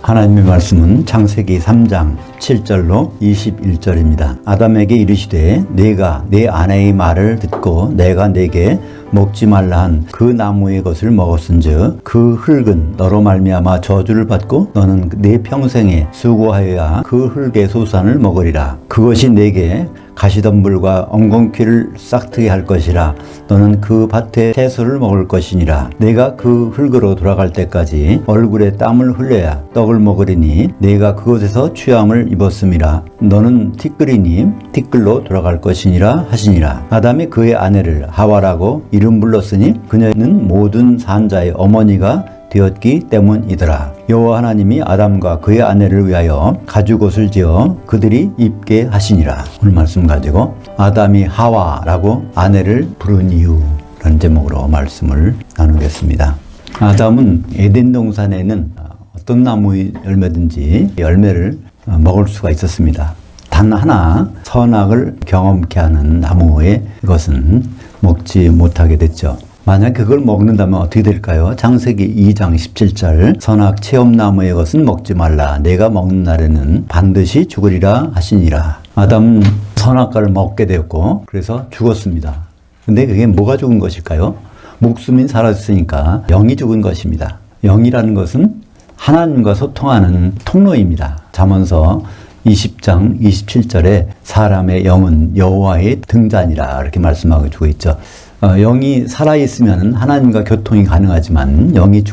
하나님의 말씀은 창세기 3장 7절로 21절입니다. 아담에게 이르시되 내가 내 아내의 말을 듣고 내가 내게 먹지 말라 한 그 나무의 것을 먹었은즉 그 흙은 너로 말미암아 저주를 받고 너는 내 평생에 수고하여야 그 흙의 소산을 먹으리라. 그것이 내게 가시덤불과 엉겅퀴를 싹트게 할 것이라. 너는 그 밭의 채소를 먹을 것이니라. 내가 그 흙으로 돌아갈 때까지 얼굴에 땀을 흘려야 떡을 먹으리니 내가 그곳에서 취함을 입었음이라. 너는 티끌이니 티끌로 돌아갈 것이니라 하시니라. 아담이 그의 아내를 하와라고 이름 불렀으니 그녀는 모든 산자의 어머니가 되었기 때문이더라. 여호와 하나님이 아담과 그의 아내를 위하여 가죽옷을 지어 그들이 입게 하시니라. 오늘 말씀 가지고 아담이 하와라고 아내를 부른 이유라는 제목으로 말씀을 나누겠습니다. 아담은 에덴 동산에는 어떤 나무의 열매든지 열매를 먹을 수가 있었습니다. 단 하나 선악을 경험케 하는 나무의 것은 먹지 못하게 됐죠. 만약 그걸 먹는다면 어떻게 될까요? 창세기 2장 17절 선악 체험나무의 것은 먹지 말라. 내가 먹는 날에는 반드시 죽으리라 하시니라. 아담은 선악과를 먹게 되었고 그래서 죽었습니다. 근데 그게 뭐가 죽은 것일까요? 목숨이 사라졌으니까 영이 죽은 것입니다. 영이라는 것은 하나님과 소통하는 통로입니다. 잠언서 20장 27절에 사람의 영은 여호와의 등잔이라 이렇게 말씀하고 주고 있죠. 영이 살아있으면 하나님과 교통이 가능하지만 영이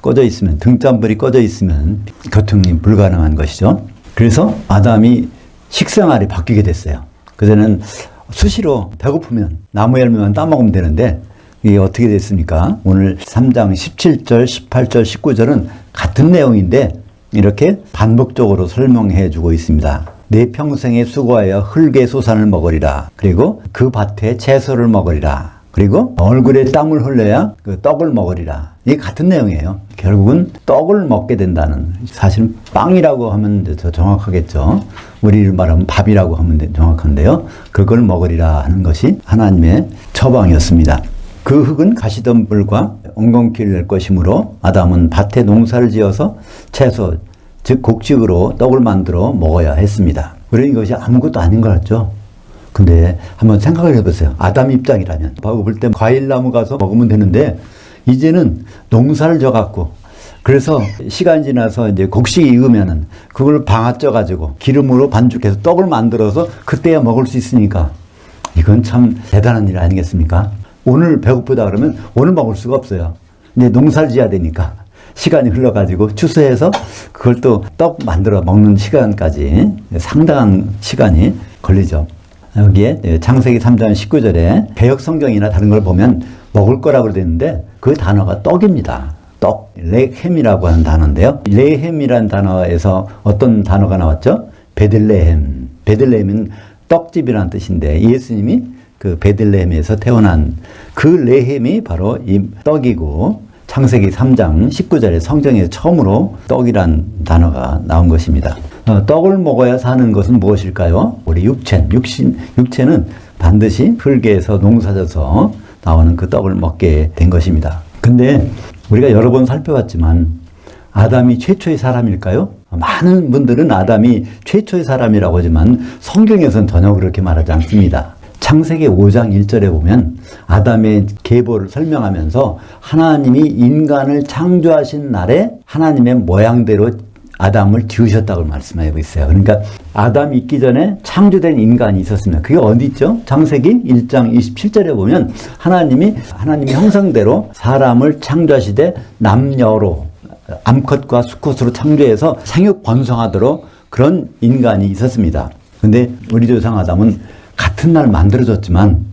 꺼져 있으면 등잔불이 꺼져 있으면 교통이 불가능한 것이죠. 그래서 아담이 식생활이 바뀌게 됐어요. 그전에는 수시로 배고프면 나무 열매만 따먹으면 되는데 이게 어떻게 됐습니까? 오늘 3장 17절, 18절, 19절은 같은 내용인데 이렇게 반복적으로 설명해 주고 있습니다. 내 평생에 수고하여 흙의 소산을 먹으리라. 그리고 그 밭에 채소를 먹으리라. 그리고 얼굴에 땀을 흘려야 그 떡을 먹으리라. 이게 같은 내용이에요. 결국은 떡을 먹게 된다는, 사실은 빵이라고 하면 더 정확하겠죠. 우리를 말하면 밥이라고 하면 정확한데요. 그걸 먹으리라 하는 것이 하나님의 처방이었습니다. 그 흙은 가시덤불과 엉겅퀴를 낼 것이므로 아담은 밭에 농사를 지어서 채소, 즉 곡식으로 떡을 만들어 먹어야 했습니다. 그러니 이것이 아무것도 아닌 것 같죠. 근데 한번 생각을 해보세요. 아담 입장이라면 배고플 때 과일나무 가서 먹으면 되는데 이제는 농사를 져갖고 그래서 시간이 지나서 이제 곡식이 익으면은 그걸 방아쪄가지고 기름으로 반죽해서 떡을 만들어서 그때야 먹을 수 있으니까 이건 참 대단한 일 아니겠습니까? 오늘 배고프다 그러면 오늘 먹을 수가 없어요. 이제 농사를 지어야 되니까 시간이 흘러가지고 추수해서 그걸 또 떡 만들어 먹는 시간까지 상당한 시간이 걸리죠. 여기에 창세기 3장 19절에 개역 성경이나 다른 걸 보면 먹을 거라고 되는데 그 단어가 떡입니다. 떡, 레헴이라고 하는 단어인데요. 레헴이라는 단어에서 어떤 단어가 나왔죠? 베들레헴. 베들레헴은 떡집이라는 뜻인데 예수님이 그 베들레헴에서 태어난 그 레헴이 바로 이 떡이고 창세기 3장 19절에 성경에 처음으로 떡이란 단어가 나온 것입니다. 떡을 먹어야 사는 것은 무엇일까요? 우리 육체는 반드시 흙에서 농사져서 나오는 그 떡을 먹게 된 것입니다. 근데 우리가 여러 번 살펴봤지만 아담이 최초의 사람일까요? 많은 분들은 아담이 최초의 사람이라고 하지만 성경에서는 전혀 그렇게 말하지 않습니다. 창세기 5장 1절에 보면 아담의 계보를 설명하면서 하나님이 인간을 창조하신 날에 하나님의 모양대로 아담을 지으셨다고 말씀하고 있어요. 그러니까 아담이 있기 전에 창조된 인간이 있었습니다. 그게 어디 있죠? 창세기 1장 27절에 보면 하나님이 형상대로 사람을 창조하시되 남녀로 암컷과 수컷으로 창조해서 생육 번성하도록 그런 인간이 있었습니다. 근데 우리 조상 아담은 같은 날 만들어졌지만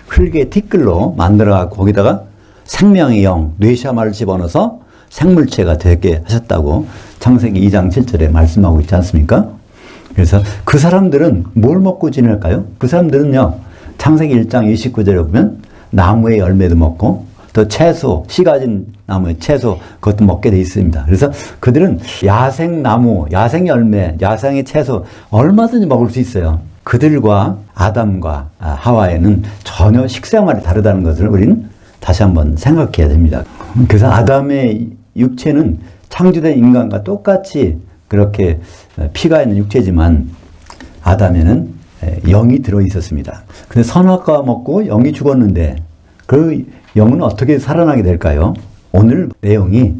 흙의 티끌로 만들어 거기다가 생명의 영, 뇌샤마를 집어넣어서 생물체가 되게 하셨다고 창세기 2장 7절에 말씀하고 있지 않습니까? 그래서 그 사람들은 뭘 먹고 지낼까요? 그 사람들은요, 창세기 1장 29절에 보면 나무의 열매도 먹고 또 채소, 씨 가진 나무의 채소 그것도 먹게 돼 있습니다. 그래서 그들은 야생 나무, 야생 열매, 야생의 채소 얼마든지 먹을 수 있어요. 그들과 아담과 하와에는 전혀 식생활이 다르다는 것을 우리는 다시 한번 생각해야 됩니다. 그래서 아담의 육체는 창조된 인간과 똑같이 그렇게 피가 있는 육체지만 아담에는 영이 들어 있었습니다. 근데 선악과 먹고 영이 죽었는데 그 영은 어떻게 살아나게 될까요? 오늘 내용이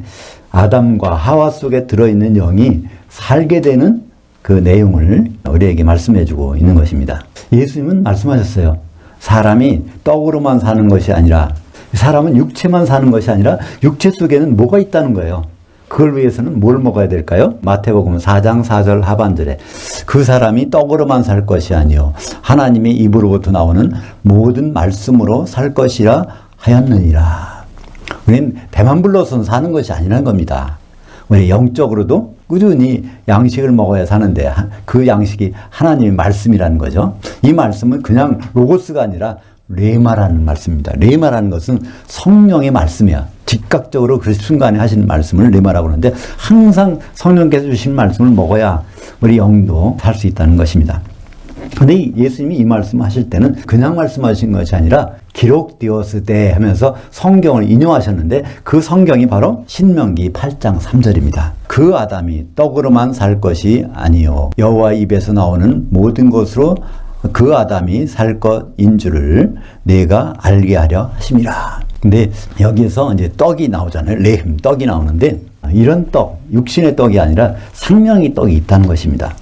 아담과 하와 속에 들어있는 영이 살게 되는 그 내용을 우리에게 말씀해 주고 있는 것입니다. 예수님은 말씀하셨어요. 사람이 떡으로만 사는 것이 아니라, 사람은 육체만 사는 것이 아니라 육체 속에는 뭐가 있다는 거예요. 그걸 위해서는 뭘 먹어야 될까요? 마태복음 4장 4절 하반절에 그 사람이 떡으로만 살 것이 아니요 하나님의 입으로부터 나오는 모든 말씀으로 살 것이라 하였느니라. 우리는 배만 불러서는 사는 것이 아니라는 겁니다. 우리 영적으로도 꾸준히 양식을 먹어야 사는데 그 양식이 하나님의 말씀이라는 거죠. 이 말씀은 그냥 로고스가 아니라 레마라는 말씀입니다. 레마라는 것은 성령의 말씀이야. 즉각적으로 그 순간에 하시는 말씀을 레마라고 하는데 항상 성령께서 주신 말씀을 먹어야 우리 영도 살 수 있다는 것입니다. 근데 예수님이 이 말씀 하실 때는 그냥 말씀하신 것이 아니라 기록되었으되 하면서 성경을 인용하셨는데 그 성경이 바로 신명기 8장 3절입니다. 그 아담이 떡으로만 살 것이 아니요 여호와 입에서 나오는 모든 것으로 그 아담이 살 것인 줄을 내가 알게 하려 하심이라. 근데 여기에서 이제 떡이 나오잖아요. 레흠, 떡이 나오는데 이런 떡, 육신의 떡이 아니라 생명의 떡이 있다는 것입니다.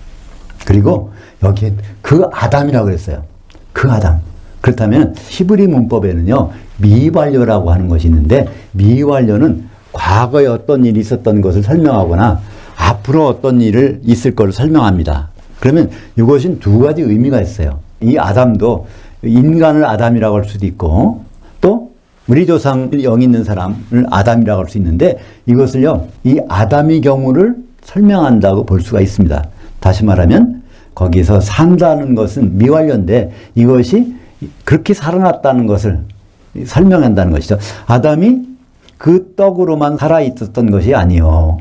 그리고 여기에 그 아담이라고 그랬어요. 그 아담. 그렇다면 히브리 문법에는요, 미완료라고 하는 것이 있는데 미완료는 과거에 어떤 일이 있었던 것을 설명하거나 앞으로 어떤 일을 있을 것을 설명합니다. 그러면 이것은 두 가지 의미가 있어요. 이 아담도 인간을 아담이라고 할 수도 있고 또 우리 조상 영이 있는 사람을 아담이라고 할 수 있는데 이것을요, 이 아담의 경우를 설명한다고 볼 수가 있습니다. 다시 말하면 거기서 산다는 것은 미완료인데 이것이 그렇게 살아났다는 것을 설명한다는 것이죠. 아담이 그 떡으로만 살아있었던 것이 아니요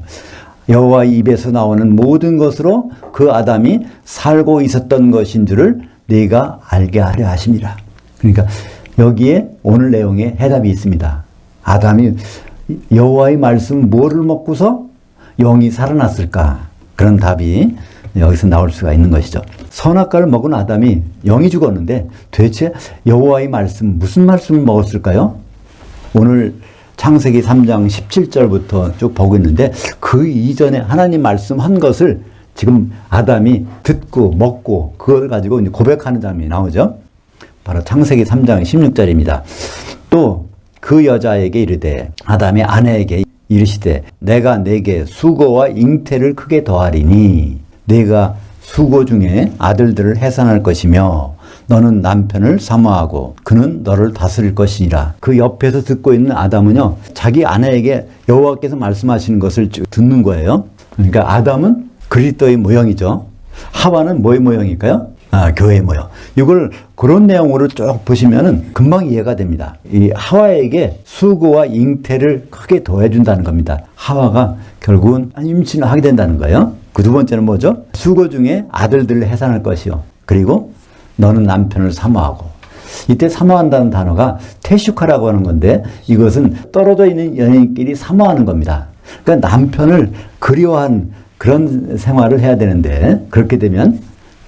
여호와 입에서 나오는 모든 것으로 그 아담이 살고 있었던 것인 줄을 네가 알게 하려 하심이라. 그러니까 여기에 오늘 내용에 해답이 있습니다. 아담이 여호와의 말씀 뭐를 먹고서 영이 살아났을까? 그런 답이 여기서 나올 수가 있는 것이죠. 선악과를 먹은 아담이 영이 죽었는데 도대체 여호와의 말씀, 무슨 말씀을 먹었을까요? 오늘 창세기 3장 17절부터 쭉 보고 있는데 그 이전에 하나님 말씀한 것을 지금 아담이 듣고 먹고 그걸 가지고 이제 고백하는 장면이 나오죠. 바로 창세기 3장 16절입니다. 또 그 여자에게 이르되 아담의 아내에게 이르시되 내가 내게 수고와 잉태를 크게 더하리니 내가 수고 중에 아들들을 해산할 것이며 너는 남편을 사모하고 그는 너를 다스릴 것이니라. 그 옆에서 듣고 있는 아담은요, 자기 아내에게 여호와께서 말씀하시는 것을 듣는 거예요. 그러니까 아담은 그리스도의 모형이죠. 하와는 뭐의 모형일까요? 교회의 모형. 이걸 그런 내용으로 쭉 보시면은 금방 이해가 됩니다. 이 하와에게 수고와 잉태를 크게 더해준다는 겁니다. 하와가 결국은 임신을 하게 된다는 거예요. 그 두 번째는 뭐죠? 수고 중에 아들들을 해산할 것이요. 그리고 너는 남편을 사모하고. 이때 사모한다는 단어가 테슈카라고 하는 건데 이것은 떨어져 있는 연인끼리 사모하는 겁니다. 그러니까 남편을 그리워한 그런 생활을 해야 되는데 그렇게 되면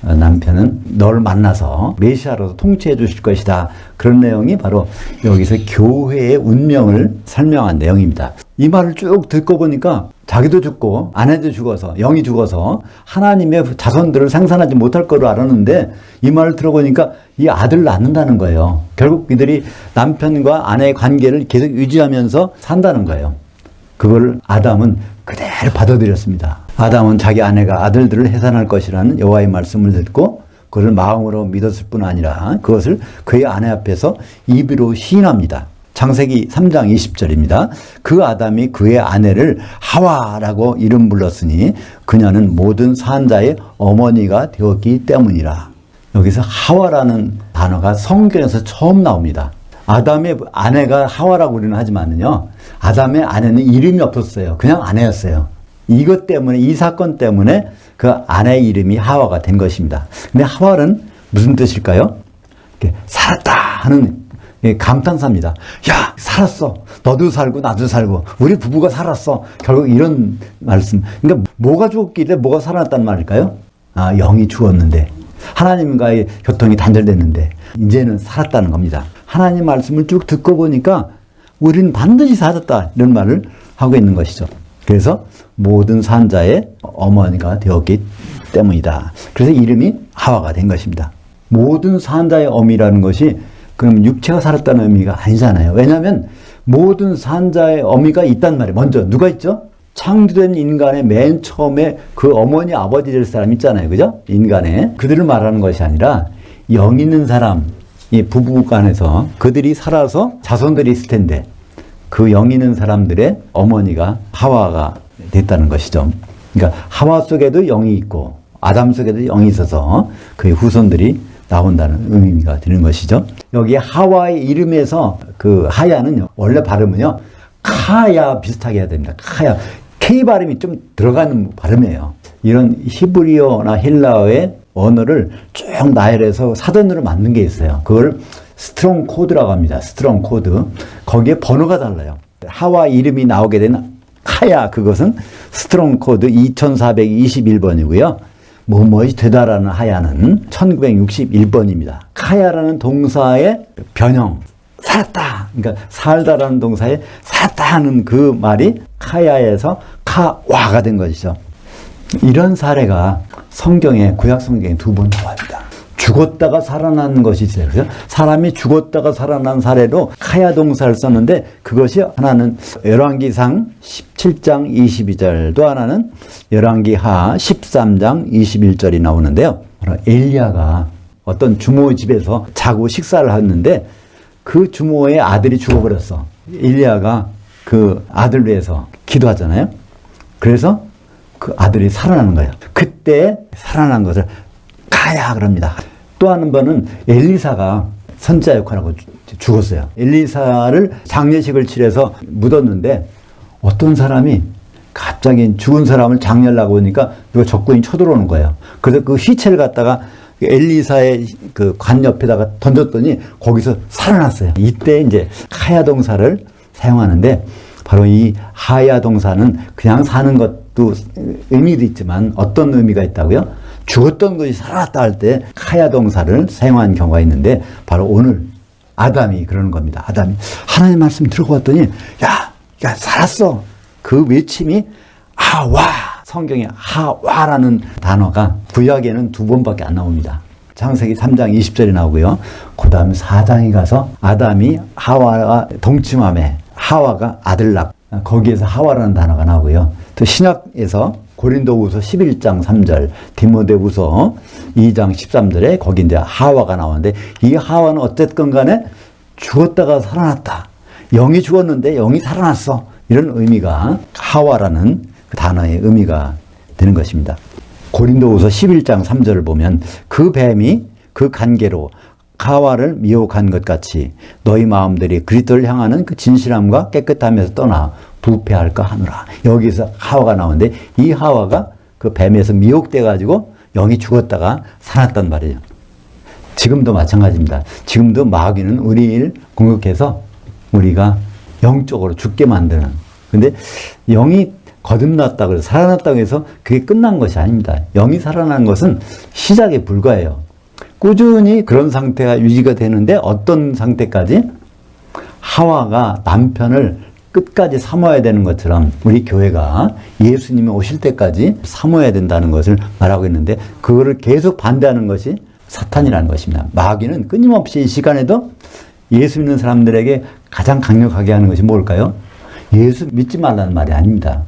남편은 너를 만나서 메시아로서 통치해 주실 것이다. 그런 내용이 바로 여기서 교회의 운명을 설명한 내용입니다. 이 말을 쭉 듣고 보니까 자기도 죽고 아내도 죽어서 영이 죽어서 하나님의 자손들을 생산하지 못할 거로 알았는데 이 말을 들어보니까 이 아들을 낳는다는 거예요. 결국 이들이 남편과 아내의 관계를 계속 유지하면서 산다는 거예요. 그걸 아담은 그대로 받아들였습니다. 아담은 자기 아내가 아들들을 해산할 것이라는 여호와의 말씀을 듣고 그를 마음으로 믿었을 뿐 아니라 그것을 그의 아내 앞에서 입으로 시인합니다. 창세기 3장 20절입니다. 그 아담이 그의 아내를 하와라고 이름 불렀으니 그녀는 모든 산자의 어머니가 되었기 때문이라. 여기서 하와라는 단어가 성경에서 처음 나옵니다. 아담의 아내가 하와라고 우리는 하지만요, 아담의 아내는 이름이 없었어요. 그냥 아내였어요. 이것 때문에, 이 사건 때문에 그 아내의 이름이 하와가 된 것입니다. 근데 하와는 무슨 뜻일까요? 살았다 하는 감탄사입니다. 야, 살았어. 너도 살고 나도 살고 우리 부부가 살았어. 결국 이런 말씀. 그러니까 뭐가 죽었길래 뭐가 살아났단 말일까요? 아, 영이 죽었는데 하나님과의 교통이 단절됐는데 이제는 살았다는 겁니다. 하나님 말씀을 쭉 듣고 보니까 우리는 반드시 살았다 이런 말을 하고 있는 것이죠. 그래서 모든 산자의 어머니가 되었기 때문이다. 그래서 이름이 하와가 된 것입니다. 모든 산자의 어미라는 것이 그럼 육체가 살았다는 의미가 아니잖아요. 왜냐하면 모든 산자의 어미가 있단 말이에요. 먼저 누가 있죠? 창조된 인간의 맨 처음에 그 어머니 아버지 될 사람 있잖아요. 그죠? 인간의 그들을 말하는 것이 아니라 영 있는 사람, 이 부부간에서 그들이 살아서 자손들이 있을 텐데 그 영 있는 사람들의 어머니가 하와가 됐다는 것이죠. 그러니까 하와 속에도 영이 있고 아담 속에도 영이 있어서 그의 후손들이 나온다는 의미가 되는 것이죠. 여기 하와의 이름에서 그 하야는 원래 발음은요 카야 비슷하게 해야 됩니다. 카야 K 발음이 좀 들어가는 발음이에요. 이런 히브리어나 헬라어의 언어를 쭉 나열해서 사전으로 만든 게 있어요. 그걸 스트롱 코드라고 합니다. 스트롱 코드. 거기에 번호가 달라요. 하와 이름이 나오게 된 카야 그것은 스트롱 코드 2421번이고요. 뭐뭐이 되다라는 하야는 1961번입니다. 카야라는 동사의 변형, 살았다. 그러니까 살다라는 동사에 살았다 하는 그 말이 카야에서 카와가 된 것이죠. 이런 사례가 성경에, 구약 성경에 2번 나옵니다. 죽었다가 살아난 것이 있어요. 그래서 사람이 죽었다가 살아난 사례로 카야 동사를 썼는데 그것이 하나는 열왕기상 17장 22절 또 하나는 열왕기하 13장 21절이 나오는데요. 엘리야가 어떤 주모 집에서 자고 식사를 했는데 그 주모의 아들이 죽어버렸어. 엘리야가 그 아들 위해서 기도하잖아요. 그래서 그 아들이 살아나는 거예요. 그때 살아난 것을 카야 그럽니다. 또 한 번은 엘리사가 선지자 역할하고 죽었어요. 엘리사를 장례식을 치러서 묻었는데 어떤 사람이 갑자기 죽은 사람을 장례하려고 하니까 누가 적군이 쳐들어오는 거예요. 그래서 그 시체를 갖다가 엘리사의 그 관 옆에다가 던졌더니 거기서 살아났어요. 이때 이제 카야 동사를 사용하는데 바로 이 하야 동사는 그냥 사는 것도 의미도 있지만 어떤 의미가 있다고요? 죽었던 것이 살아났다 할 때 카야 동사를 사용한 경우가 있는데 바로 오늘 아담이 그러는 겁니다. 아담이 하나님 말씀 들고 왔더니 야 살았어. 그 외침이 하와. 성경에 하와라는 단어가 구약에는 2번밖에 안 나옵니다. 창세기 3장 20절이 나오고요. 그 다음 4장에 가서 아담이 하와와 동침함에 하와가 아들 낳고 거기에서 하와라는 단어가 나오고요. 또 신약에서 고린도후서 11장 3절, 디모데후서 2장 13절에 거기 이제 하와가 나오는데 이 하와는 어쨌든 간에 죽었다가 살아났다. 영이 죽었는데 영이 살아났어. 이런 의미가 하와라는 그 단어의 의미가 되는 것입니다. 고린도후서 11장 3절을 보면 그 뱀이 그 간계로 하와를 미혹한 것 같이 너희 마음들이 그리스도를 향하는 그 진실함과 깨끗함에서 떠나 부패할까 하노라. 여기서 하와가 나오는데 이 하와가 그 뱀에서 미혹돼 가지고 영이 죽었다가 살았단 말이에요. 지금도 마찬가지입니다. 지금도 마귀는 우리를 공격해서 우리가 영적으로 죽게 만드는. 근데 영이 거듭났다고 해서 살아났다고 해서 그게 끝난 것이 아닙니다. 영이 살아난 것은 시작에 불과해요. 꾸준히 그런 상태가 유지가 되는데 어떤 상태까지? 하와가 남편을 끝까지 사모해야 되는 것처럼 우리 교회가 예수님이 오실 때까지 사모해야 된다는 것을 말하고 있는데 그거를 계속 반대하는 것이 사탄이라는 것입니다. 마귀는 끊임없이 이 시간에도 예수 믿는 사람들에게 가장 강력하게 하는 것이 뭘까요? 예수 믿지 말라는 말이 아닙니다.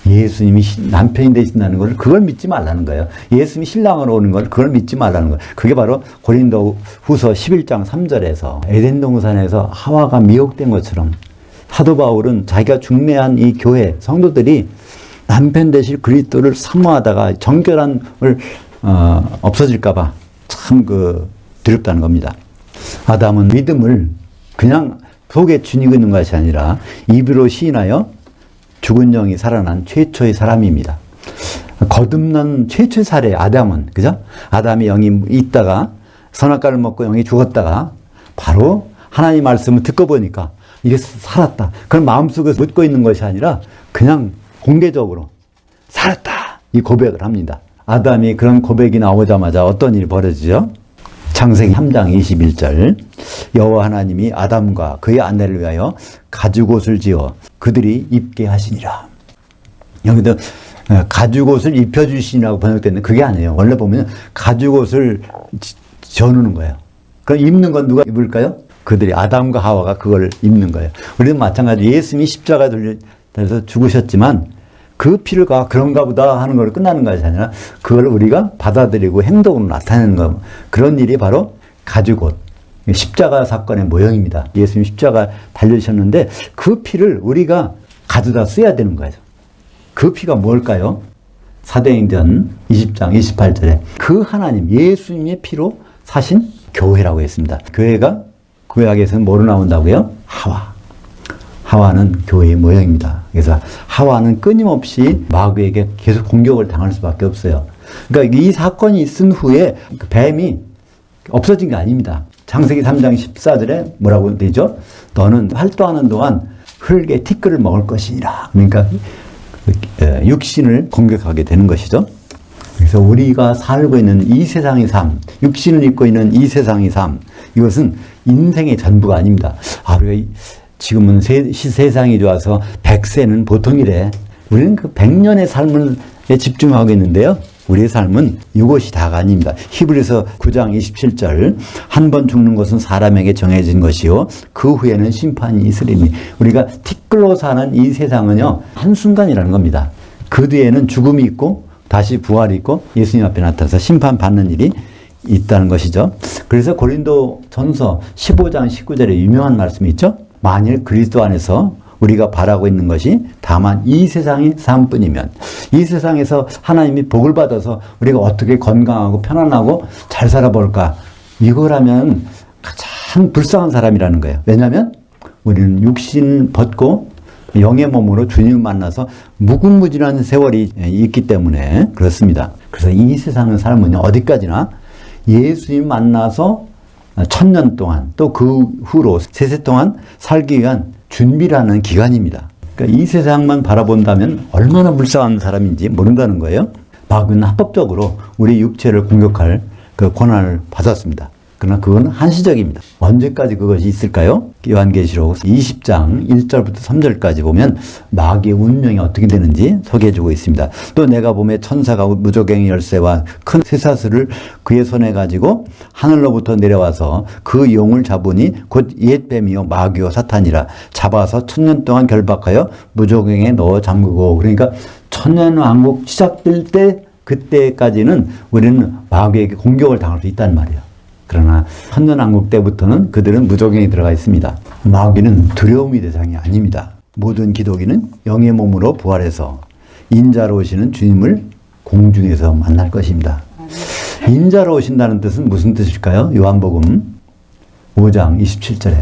예수님이 남편이 되신다는 걸 그걸 믿지 말라는 거예요. 예수님이 신랑으로 오는 걸 그걸 믿지 말라는 거예요. 그게 바로 고린도 후서 11장 3절에서 에덴 동산에서 하와가 미혹된 것처럼 사도 바울은 자기가 중매한 이 교회 성도들이 남편 되실 그리스도를 사모하다가 정결함을 없어질까 봐 참 두렵다는 겁니다. 아담은 믿음을 그냥 속에 지니고 있는 것이 아니라 입으로 시인하여 죽은 영이 살아난 최초의 사람입니다. 거듭난 최초의 사례 아담은 그죠? 아담이 영이 있다가 선악과를 먹고 영이 죽었다가 바로 하나님 말씀을 듣고 보니까 이게 살았다. 그런 마음속에서 묻고 있는 것이 아니라 그냥 공개적으로 살았다. 이 고백을 합니다. 아담이 그런 고백이 나오자마자 어떤 일이 벌어지죠? 창세기 3장 21절 여호와 하나님이 아담과 그의 아내를 위하여 가죽옷을 지어 그들이 입게 하시니라. 여기도 가죽옷을 입혀주시라고 번역됐는데 그게 아니에요. 원래 보면 가죽옷을 지어놓는 거예요. 그럼 입는 건 누가 입을까요? 그들이 아담과 하와가 그걸 입는 거예요. 우리는 마찬가지로 예수님이 십자가에 달려서 죽으셨지만 그 피가 그런가 보다 하는 걸로 끝나는 것이 아니라 그걸 우리가 받아들이고 행동으로 나타내는 것. 그런 일이 바로 가죽옷. 십자가 사건의 모형입니다. 예수님 십자가 달려주셨는데 그 피를 우리가 가져다 써야 되는 거예요. 그 피가 뭘까요? 사도행전 20장 28절에 그 하나님 예수님의 피로 사신 교회라고 했습니다. 교회가 구약에서는 뭐로 나온다고요? 하와. 하와는 교회의 모형입니다. 그래서 하와는 끊임없이 마귀에게 계속 공격을 당할 수밖에 없어요. 그러니까 이 사건이 있은 후에 그 뱀이 없어진 게 아닙니다. 창세기 3장 14절에 뭐라고 되죠? 너는 활동하는 동안 흙의 티끌을 먹을 것이니라. 그러니까 육신을 공격하게 되는 것이죠. 그래서 우리가 살고 있는 이 세상의 삶, 육신을 입고 있는 이 세상의 삶, 이것은 인생의 전부가 아닙니다. 우리가 지금은 세상이 좋아서 100세는 보통이래. 우리는 그 100년의 삶에 집중하고 있는데요. 우리의 삶은 이것이 다가 아닙니다. 히브리서 9장 27절 한 번 죽는 것은 사람에게 정해진 것이요 그 후에는 심판이 있으리니. 우리가 티끌로 사는 이 세상은요 한순간이라는 겁니다. 그 뒤에는 죽음이 있고 다시 부활이 있고 예수님 앞에 나타나서 심판받는 일이 있다는 것이죠. 그래서 고린도 전서 15장 19절에 유명한 말씀이 있죠. 만일 그리스도 안에서 우리가 바라고 있는 것이 다만 이 세상의 삶뿐이면 이 세상에서 하나님이 복을 받아서 우리가 어떻게 건강하고 편안하고 잘 살아볼까, 이거라면 가장 불쌍한 사람이라는 거예요. 왜냐하면 우리는 육신 벗고 영의 몸으로 주님을 만나서 무궁무진한 세월이 있기 때문에 그렇습니다. 그래서 이 세상의 삶은 어디까지나 예수님 만나서 1000년 동안 또 그 후로 세세 동안 살기 위한 준비라는 기간입니다. 그러니까 이 세상만 바라본다면 얼마나 불쌍한 사람인지 모른다는 거예요. 마귀는 합법적으로 우리 육체를 공격할 그 권한을 받았습니다. 그러나 그건 한시적입니다. 언제까지 그것이 있을까요? 요한계시록 20장 1절부터 3절까지 보면 마귀의 운명이 어떻게 되는지 소개해주고 있습니다. 또 내가 보매 천사가 무저갱이 열쇠와 큰 쇠사슬을 그의 손에 가지고 하늘로부터 내려와서 그 용을 잡으니 곧 옛뱀이요 마귀요 사탄이라. 잡아서 1000년 동안 결박하여 무저갱에 넣어 잠그고. 그러니까 천년왕국 시작될 때 그때까지는 우리는 마귀에게 공격을 당할 수 있다는 말이에요. 그러나 천년왕국 때부터는 그들은 무저갱에 들어가 있습니다. 마귀는 두려움의 대상이 아닙니다. 모든 기독인은 영의 몸으로 부활해서 인자로 오시는 주님을 공중에서 만날 것입니다. 인자로 오신다는 뜻은 무슨 뜻일까요? 요한복음 5장 27절에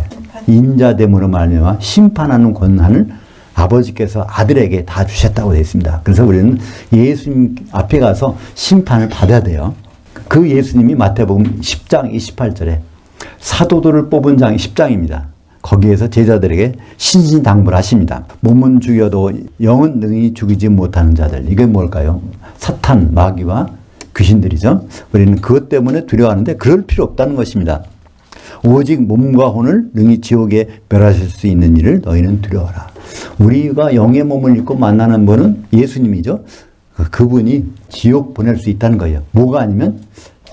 인자됨으로 말미암아 심판하는 권한을 아버지께서 아들에게 다 주셨다고 되어 있습니다. 그래서 우리는 예수님 앞에 가서 심판을 받아야 돼요. 그 예수님이 마태복음 10장 28절에 사도들을 뽑은 장이 10장입니다. 거기에서 제자들에게 신신당부를 하십니다. 몸은 죽여도 영은 능히 죽이지 못하는 자들. 이게 뭘까요? 사탄, 마귀와 귀신들이죠. 우리는 그것 때문에 두려워하는데 그럴 필요 없다는 것입니다. 오직 몸과 혼을 능히 지옥에 멸하실 수 있는 일을 너희는 두려워하라. 우리가 영의 몸을 입고 만나는 분은 예수님이죠. 그분이 지옥 보낼 수 있다는 거예요. 뭐가 아니면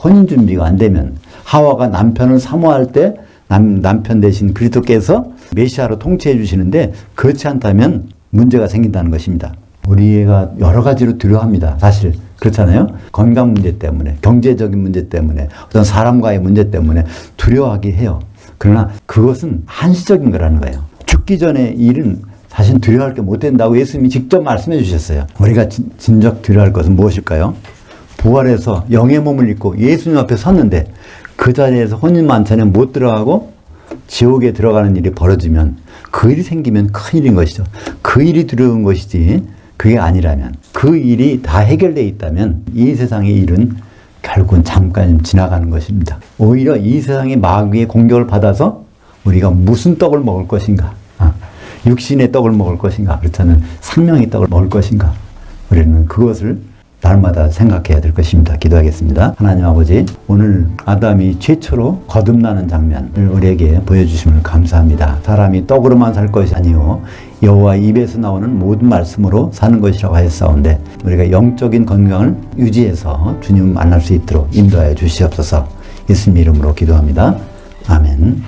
혼인 준비가 안 되면, 하와가 남편을 사모할 때 남편 대신 그리스도께서 메시아로 통치해 주시는데 그렇지 않다면 문제가 생긴다는 것입니다. 우리가 여러 가지로 두려워합니다. 사실 그렇잖아요. 건강 문제 때문에, 경제적인 문제 때문에, 어떤 사람과의 문제 때문에 두려워하게 해요. 그러나 그것은 한시적인 거라는 거예요. 죽기 전에 일은 사실 두려워할 게 못 된다고 예수님이 직접 말씀해 주셨어요. 우리가 진작 두려워할 것은 무엇일까요? 부활해서 영의 몸을 입고 예수님 앞에 섰는데 그 자리에서 혼인 만찬에 못 들어가고 지옥에 들어가는 일이 벌어지면, 그 일이 생기면 큰일인 것이죠. 그 일이 두려운 것이지 그게 아니라면, 그 일이 다 해결되어 있다면 이 세상의 일은 결국은 잠깐 지나가는 것입니다. 오히려 이 세상의 마귀의 공격을 받아서 우리가 무슨 떡을 먹을 것인가? 육신의 떡을 먹을 것인가? 그렇다면 생명의 떡을 먹을 것인가? 우리는 그것을 날마다 생각해야 될 것입니다. 기도하겠습니다. 하나님 아버지, 오늘 아담이 최초로 거듭나는 장면을 우리에게 보여주심을 감사합니다. 사람이 떡으로만 살 것이 아니요 여호와 입에서 나오는 모든 말씀으로 사는 것이라고 하였사온데, 우리가 영적인 건강을 유지해서 주님 만날 수 있도록 인도하여 주시옵소서. 예수님 이름으로 기도합니다. 아멘.